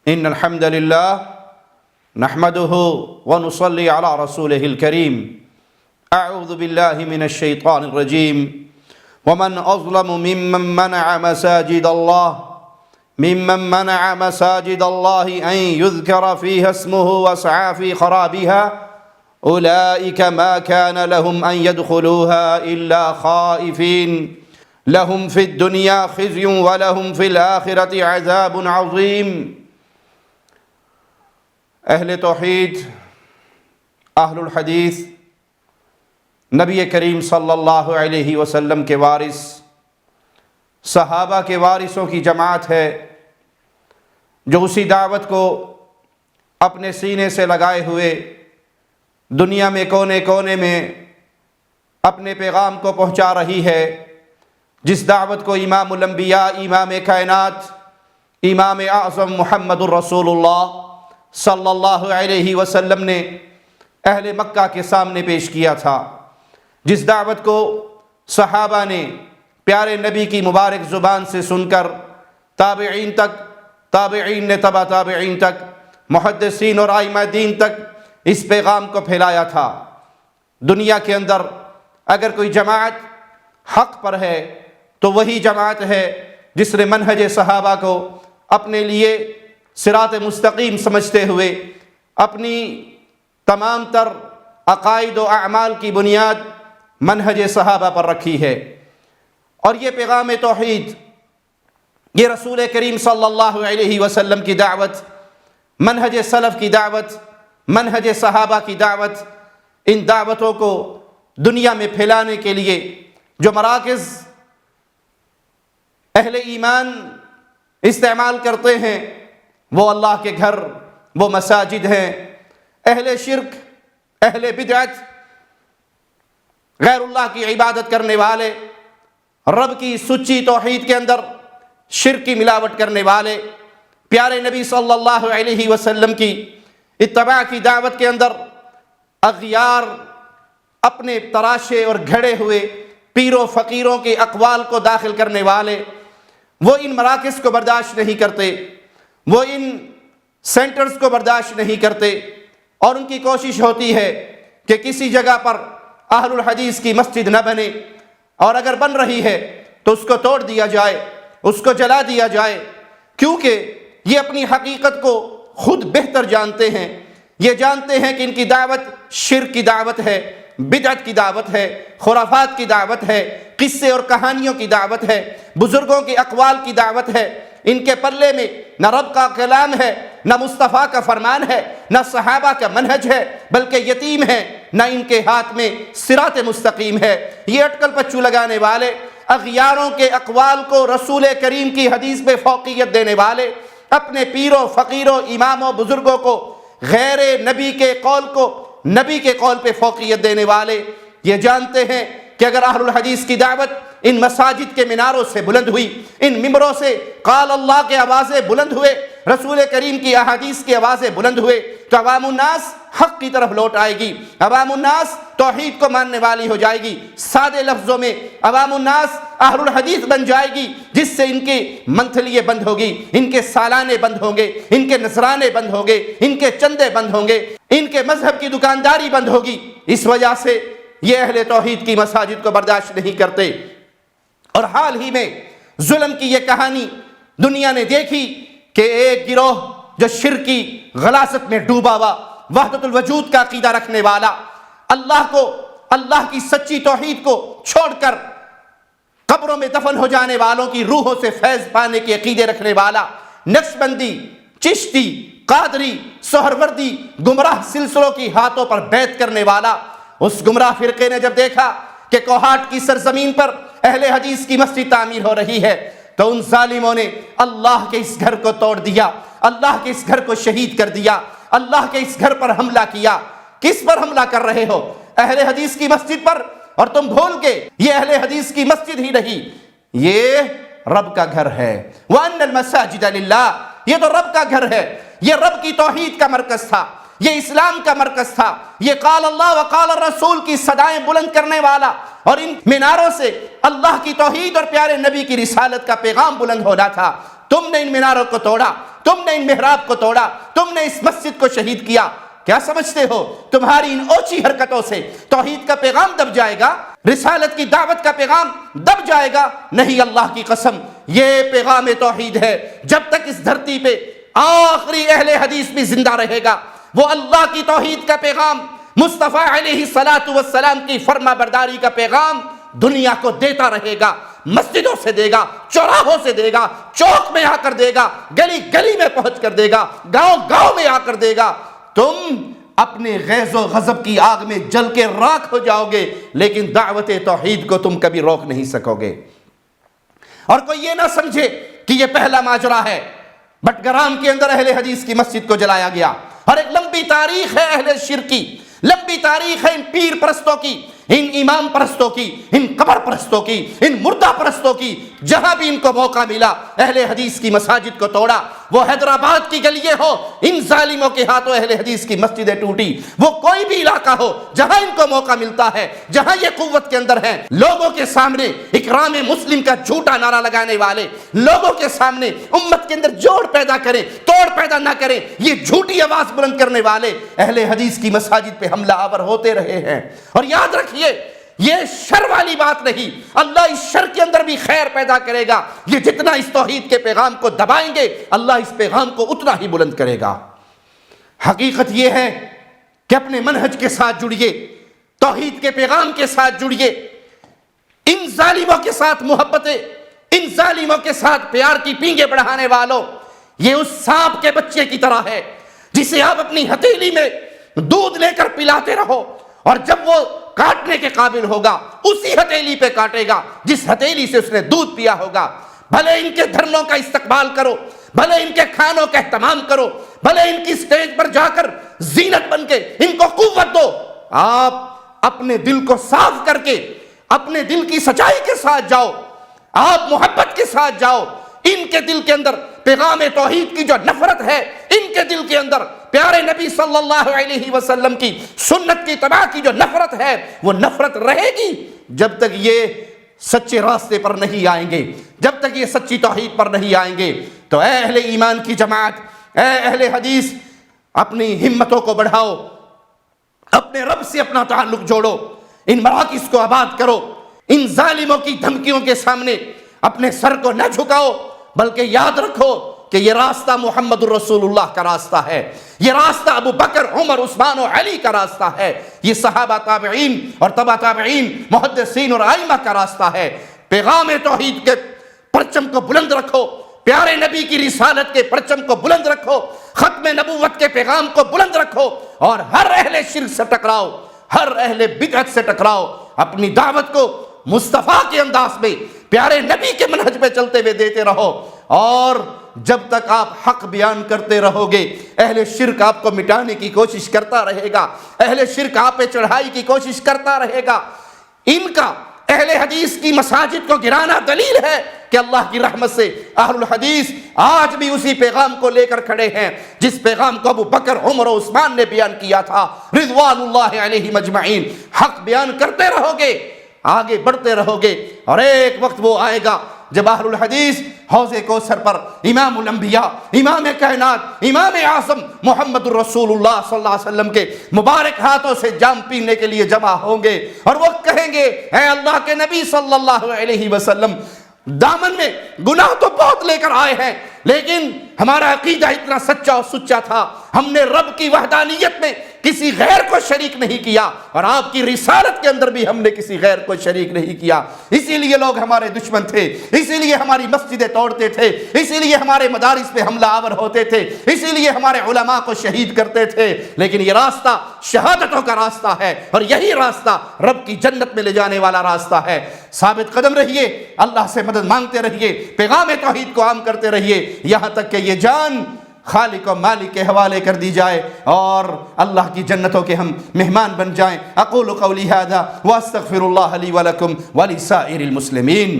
إن الحمد لله نحمده ونصلي على رسوله الكريم. أعوذ بالله من الشيطان الرجيم. ومن أظلم ممن منع مساجد الله أن يذكر فيها اسمه وسعى في خرابها أولئك ما كان لهم أن يدخلوها إلا خائفين لهم في الدنيا خزي ولهم في الآخرة عذاب عظيم. اہل توحید، اہل الحدیث، نبی کریم صلی اللہ علیہ وسلم کے وارث، صحابہ کے وارثوں کی جماعت ہے جو اسی دعوت کو اپنے سینے سے لگائے ہوئے دنیا میں کونے کونے میں اپنے پیغام کو پہنچا رہی ہے، جس دعوت کو امام الانبیاء، امام کائنات، امام اعظم محمد الرسول اللہ صلی اللہ علیہ وسلم نے اہل مکہ کے سامنے پیش کیا تھا، جس دعوت کو صحابہ نے پیارے نبی کی مبارک زبان سے سن کر تابعین تک، تابعین نے تبع تابعین تک، محدثین اور ائمہ دین تک اس پیغام کو پھیلایا تھا۔ دنیا کے اندر اگر کوئی جماعت حق پر ہے تو وہی جماعت ہے جس نے منہج صحابہ کو اپنے لیے صراط مستقیم سمجھتے ہوئے اپنی تمام تر عقائد و اعمال کی بنیاد منہج صحابہ پر رکھی ہے۔ اور یہ پیغام توحید، یہ رسول کریم صلی اللہ علیہ وسلم کی دعوت، منہج سلف کی دعوت، منہج صحابہ کی دعوت، ان دعوتوں کو دنیا میں پھیلانے کے لیے جو مراکز اہل ایمان استعمال کرتے ہیں وہ اللہ کے گھر، وہ مساجد ہیں۔ اہل شرک، اہل بدعت، غیر اللہ کی عبادت کرنے والے، رب کی سچی توحید کے اندر شرک کی ملاوٹ کرنے والے، پیارے نبی صلی اللہ علیہ وسلم کی اتباع کی دعوت کے اندر اغیار اپنے تراشے اور گھڑے ہوئے پیر و فقیروں کے اقوال کو داخل کرنے والے، وہ ان مراکز کو برداشت نہیں کرتے، وہ ان سینٹرز کو برداشت نہیں کرتے، اور ان کی کوشش ہوتی ہے کہ کسی جگہ پر اہل الحدیث کی مسجد نہ بنے، اور اگر بن رہی ہے تو اس کو توڑ دیا جائے، اس کو جلا دیا جائے، کیونکہ یہ اپنی حقیقت کو خود بہتر جانتے ہیں۔ یہ جانتے ہیں کہ ان کی دعوت شرک کی دعوت ہے، بدعت کی دعوت ہے، خرافات کی دعوت ہے، قصے اور کہانیوں کی دعوت ہے، بزرگوں کے اقوال کی دعوت ہے۔ ان کے پلے میں نہ رب کا کلام ہے، نہ مصطفیٰ کا فرمان ہے، نہ صحابہ کا منہج ہے، بلکہ یتیم ہے، نہ ان کے ہاتھ میں صراط مستقیم ہے۔ یہ اٹکل پچو لگانے والے، اغیاروں کے اقوال کو رسول کریم کی حدیث میں فوقیت دینے والے، اپنے پیروں، فقیروں، اماموں، بزرگوں کو غیر نبی کے قول کو نبی کے قول پہ فوقیت دینے والے، یہ جانتے ہیں کہ اگر اہل الحدیث کی دعوت ان مساجد کے میناروں سے بلند ہوئی، ان ممبروں سے قال اللہ کے آوازیں بلند ہوئے، رسول کریم کی احادیث کی آوازیں بلند ہوئے، تو عوام الناس حق کی طرف لوٹ آئے گی، عوام الناس توحید کو ماننے والی ہو جائے گی۔ سادے لفظوں میں عوام الناس اہل الحدیث بن جائے گی، جس سے ان کے منتھلیے بند ہوگی، ان کے سالانے بند ہوں گے، ان کے نذرانے بند ہوں گے، ان کے چندے بند ہوں گے، ان کے مذہب کی دکانداری بند ہوگی۔ اس وجہ سے یہ اہل توحید کی مساجد کو برداشت نہیں کرتے۔ اور حال ہی میں ظلم کی یہ کہانی دنیا نے دیکھی کہ ایک گروہ جو شرک کی غلاظت میں ڈوبا ہوا، وحدت الوجود کا عقیدہ رکھنے والا، اللہ کو، اللہ کی سچی توحید کو چھوڑ کر قبروں میں دفن ہو جانے والوں کی روحوں سے فیض پانے کے عقیدے رکھنے والا، نقشبندی، چشتی، قادری، سہروردی گمراہ سلسلوں کی ہاتھوں پر بیعت کرنے والا، اس گمراہ فرقے نے جب دیکھا کہ کوہاٹ کی سرزمین پر اہل حدیث کی مسجد تعمیر ہو رہی ہے تو ان ظالموں نے اللہ کے اس گھر کو توڑ دیا، اللہ کے اس گھر کو شہید کر دیا، اللہ کے اس گھر پر حملہ کیا۔ کس پر حملہ کر رہے ہو؟ اہل حدیث کی مسجد پر، اور تم بھول کے یہ اہل حدیث کی مسجد ہی نہیں، یہ رب کا گھر ہے۔ وَأَنَّ الْمَسَاجِدَ لِلَّهِ، یہ تو رب کا گھر ہے، یہ رب کی توحید کا مرکز تھا، یہ اسلام کا مرکز تھا، یہ قال اللہ وقال الرسول کی صدائیں بلند کرنے والا، اور ان میناروں سے اللہ کی توحید اور پیارے نبی کی رسالت کا پیغام بلند ہونا تھا۔ تم نے ان میناروں کو توڑا، تم نے ان محراب کو توڑا، تم نے اس مسجد کو شہید کیا، کیا سمجھتے ہو تمہاری ان اوچی حرکتوں سے توحید کا پیغام دب جائے گا، رسالت کی دعوت کا پیغام دب جائے گا؟ نہیں، اللہ کی قسم، یہ پیغام توحید ہے۔ جب تک اس دھرتی پہ آخری اہل حدیث بھی زندہ رہے گا، وہ اللہ کی توحید کا پیغام، مصطفیٰ علیہ الصلاۃ والسلام کی فرما برداری کا پیغام دنیا کو دیتا رہے گا، مسجدوں سے دے گا، چوراہوں سے دے گا، چوک میں آ کر دے گا، گلی گلی میں پہنچ کر دے گا، گاؤں گاؤں میں آ کر دے گا۔ تم اپنے غیظ و غضب کی آگ میں جل کے راکھ ہو جاؤ گے، لیکن دعوت توحید کو تم کبھی روک نہیں سکو گے۔ اور کوئی یہ نہ سمجھے کہ یہ پہلا ماجرا ہے۔ بٹگرام کے اندر اہل حدیث کی مسجد کو جلایا گیا، اور ایک لمبی تاریخ ہے اہل شرک کی، لمبی تاریخ ہے ان پیر پرستوں کی، ان امام پرستوں کی، ان قبر پرستوں کی، ان مردہ پرستوں کی۔ جہاں بھی ان کو موقع ملا اہل حدیث کی مساجد کو توڑا، وہ حیدرآباد کی گلیاں ہو، ان ظالموں کے ہاتھوں اہل حدیث کی مسجدیں ٹوٹی۔ وہ کوئی بھی علاقہ ہو جہاں ان کو موقع ملتا ہے، جہاں یہ قوت کے اندر ہیں، لوگوں کے سامنے اکرام مسلم کا جھوٹا نعرہ لگانے والے، لوگوں کے سامنے امت کے اندر جوڑ پیدا کریں، توڑ پیدا نہ کریں، یہ جھوٹی آواز بلند کرنے والے اہل حدیث کی مساجد پہ حملہ آور ہوتے رہے ہیں۔ اور یاد رکھیے، یہ شر والی بات نہیں، اللہ اس شر کے اندر بھی خیر پیدا کرے گا۔ یہ جتنا اس توحید کے پیغام کو دبائیں گے، اللہ اس پیغام کو اتنا ہی بلند کرے گا۔ حقیقت یہ ہے کہ اپنے منہج کے ساتھ جڑیے، توحید کے پیغام کے ساتھ جڑیے۔ ان ظالموں کے ساتھ محبتیں، ان ظالموں کے ساتھ پیار کی پینگیں بڑھانے والوں، یہ اس سانپ کے بچے کی طرح ہے جسے آپ اپنی ہتھیلی میں دودھ لے کر پلاتے رہو، اور جب وہ کاٹنے کے قابل ہوگا اسی ہتھیلی پہ کاٹے گا جس ہتھیلی سے اس نے دودھ پیا ہوگا۔ بھلے ان کے دھرنوں کا استقبال کرو، بھلے ان کے کھانوں کا اہتمام کرو، بھلے ان کی سٹیج پر جا کر زینت بن کے ان کو قوت دو، آپ اپنے دل کو صاف کر کے، اپنے دل کی سچائی کے ساتھ جاؤ، آپ محبت کے ساتھ جاؤ۔ ان کے دل کے اندر پیغام توحید کی جو نفرت ہے، ان کے دل کے اندر پیارے نبی صلی اللہ علیہ وسلم کی سنت کی اتباع کی جو نفرت ہے، وہ نفرت رہے گی جب تک یہ سچے راستے پر نہیں آئیں گے، جب تک یہ سچی توحید پر نہیں آئیں گے۔ تو اے اہل ایمان کی جماعت، اے اہل حدیث، اپنی ہمتوں کو بڑھاؤ، اپنے رب سے اپنا تعلق جوڑو، ان مراکز کو آباد کرو، ان ظالموں کی دھمکیوں کے سامنے اپنے سر کو نہ جھکاؤ، بلکہ یاد رکھو کہ یہ راستہ محمد الرسول اللہ کا راستہ ہے، یہ راستہ ابو بکر، عمر، عثمان و علی کا راستہ ہے، یہ صحابہ، تابعین اور تبع تابعین، محدثین اور ائمہ کا راستہ ہے۔ پیغام توحید کے پرچم کو بلند رکھو، پیارے نبی کی رسالت کے پرچم کو بلند رکھو، ختم نبوت کے پیغام کو بلند رکھو، اور ہر اہل شرک سے ٹکراؤ، ہر اہل بدعت سے ٹکراؤ، اپنی دعوت کو مصطفیٰ کے انداز میں، پیارے نبی کے منہج پہ چلتے ہوئے دیتے رہو۔ اور جب تک آپ حق بیان کرتے رہو گے، اہل شرک آپ کو مٹانے کی کوشش کرتا رہے گا، اہل شرک آپ پہ چڑھائی کی کوشش کرتا رہے گا۔ ان کا اہل حدیث کی مساجد کو گرانا دلیل ہے کہ اللہ کی رحمت سے اہل الحدیث آج بھی اسی پیغام کو لے کر کھڑے ہیں جس پیغام کو ابو بکر، عمر و عثمان نے بیان کیا تھا رضوان اللہ علیہم اجمعین۔ حق بیان کرتے رہو گے، آگے بڑھتے رہو گے، اور ایک وقت وہ آئے گا جب اہل الحدیث حوض کوثر پر امام الانبیاء، امام کائنات، امام اعظم محمد الرسول اللہ صلی اللہ علیہ وسلم کے مبارک ہاتھوں سے جام پینے کے لیے جمع ہوں گے، اور وہ کہیں گے اے اللہ کے نبی صلی اللہ علیہ وسلم، دامن میں گناہ تو بہت لے کر آئے ہیں، لیکن ہمارا عقیدہ اتنا سچا اور سچا تھا، ہم نے رب کی وحدانیت میں کسی غیر کو شریک نہیں کیا، اور آپ کی رسالت کے اندر بھی ہم نے کسی غیر کو شریک نہیں کیا، اسی لیے لوگ ہمارے دشمن تھے، اسی لیے ہماری مسجدیں توڑتے تھے، اسی لیے ہمارے مدارس پہ حملہ آور ہوتے تھے، اسی لیے ہمارے علماء کو شہید کرتے تھے۔ لیکن یہ راستہ شہادتوں کا راستہ ہے، اور یہی راستہ رب کی جنت میں لے جانے والا راستہ ہے۔ ثابت قدم رہیے، اللہ سے مدد مانگتے رہیے، پیغام توحید کو عام کرتے رہیے، یہاں تک کہ یہ جان خالق و مالک کے حوالے کر دی جائے اور اللہ کی جنتوں کے ہم مہمان بن جائیں۔ اقول قولی ھذا واستغفر اللہ لی ولکم ولسائر المسلمین۔